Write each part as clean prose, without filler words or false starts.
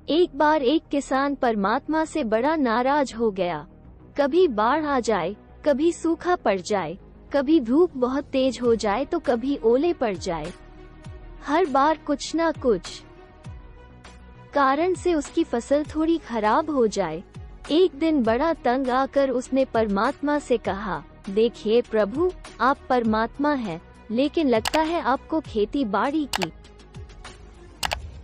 एक बार एक किसान परमात्मा से बड़ा नाराज हो गया। कभी बाढ़ आ जाए, कभी सूखा पड़ जाए, कभी धूप बहुत तेज हो जाए तो कभी ओले पड़ जाए। हर बार कुछ ना कुछ कारण से उसकी फसल थोड़ी खराब हो जाए। एक दिन बड़ा तंग आकर उसने परमात्मा से कहा, देखिए प्रभु, आप परमात्मा हैं, लेकिन लगता है आपको खेती बाड़ी की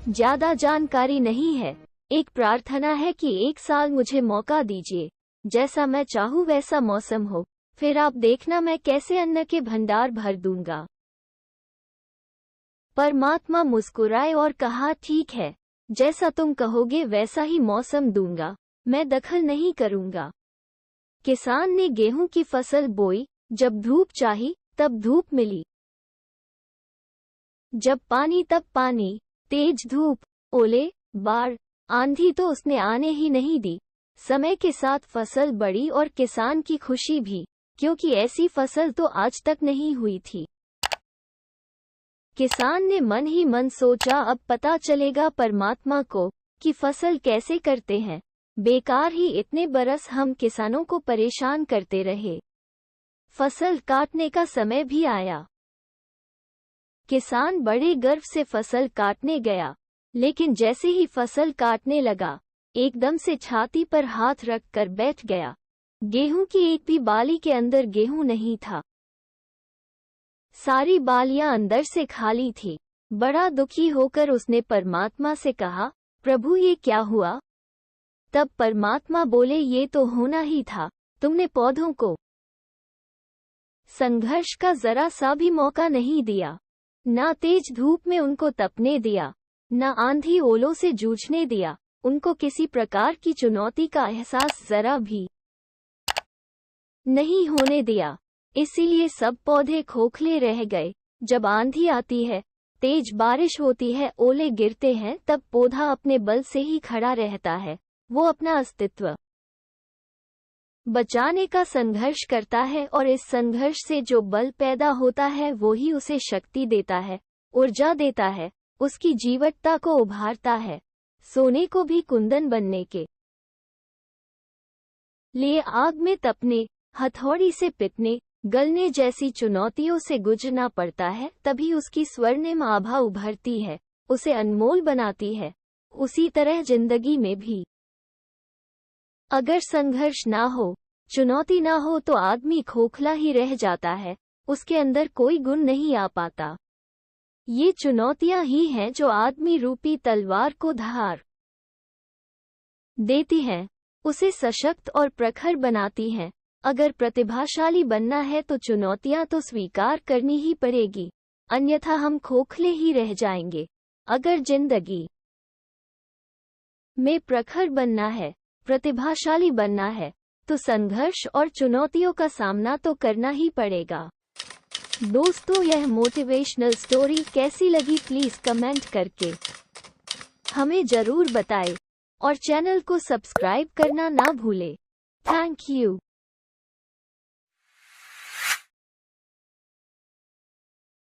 ज्यादा जानकारी नहीं है। एक प्रार्थना है कि एक साल मुझे मौका दीजिए, जैसा मैं चाहूँ वैसा मौसम हो, फिर आप देखना मैं कैसे अन्न के भंडार भर दूंगा। परमात्मा मुस्कुराए और कहा, ठीक है, जैसा तुम कहोगे वैसा ही मौसम दूंगा, मैं दखल नहीं करूंगा। किसान ने गेहूं की फसल बोई, जब धूप चाही तब धूप मिली, जब पानी तब पानी, तेज धूप, ओले, बाढ़, आंधी तो उसने आने ही नहीं दी। समय के साथ फसल बढ़ी और किसान की खुशी भी, क्योंकि ऐसी फसल तो आज तक नहीं हुई थी। किसान ने मन ही मन सोचा, अब पता चलेगा परमात्मा को कि फसल कैसे करते हैं। बेकार ही इतने बरस हम किसानों को परेशान करते रहे। फसल काटने का समय भी आया। किसान बड़े गर्व से फसल काटने गया, लेकिन जैसे ही फसल काटने लगा, एकदम से छाती पर हाथ रख कर बैठ गया। गेहूं की एक भी बाली के अंदर गेहूं नहीं था। सारी बालियां अंदर से खाली थी। बड़ा दुखी होकर उसने परमात्मा से कहा, प्रभु ये क्या हुआ? तब परमात्मा बोले, ये तो होना ही था, तुमने पौधों को संघर्ष का जरा सा भी मौका नहीं दिया। ना तेज धूप में उनको तपने दिया, न आंधी ओलों से जूझने दिया, उनको किसी प्रकार की चुनौती का एहसास जरा भी नहीं होने दिया। इसीलिए सब पौधे खोखले रह गए। जब आंधी आती है, तेज बारिश होती है, ओले गिरते हैं, तब पौधा अपने बल से ही खड़ा रहता है। वो अपना अस्तित्व बचाने का संघर्ष करता है और इस संघर्ष से जो बल पैदा होता है वो ही उसे शक्ति देता है, ऊर्जा देता है, उसकी जीवटता को उभारता है। सोने को भी कुंदन बनने के लिए आग में तपने, हथौड़ी से पिटने, गलने जैसी चुनौतियों से गुजरना पड़ता है, तभी उसकी स्वर्णिम आभा उभरती है, उसे अनमोल बनाती है। उसी तरह जिंदगी में भी अगर संघर्ष ना हो, चुनौती ना हो तो आदमी खोखला ही रह जाता है, उसके अंदर कोई गुण नहीं आ पाता। ये चुनौतियां ही हैं जो आदमी रूपी तलवार को धार देती हैं, उसे सशक्त और प्रखर बनाती हैं। अगर प्रतिभाशाली बनना है तो चुनौतियां तो स्वीकार करनी ही पड़ेगी, अन्यथा हम खोखले ही रह जाएंगे। अगर जिंदगी में प्रखर बनना है, प्रतिभाशाली बनना है, तो संघर्ष और चुनौतियों का सामना तो करना ही पड़ेगा। दोस्तों, यह मोटिवेशनल स्टोरी कैसी लगी प्लीज कमेंट करके हमें जरूर बताएं और चैनल को सब्सक्राइब करना ना भूलें। Thank you.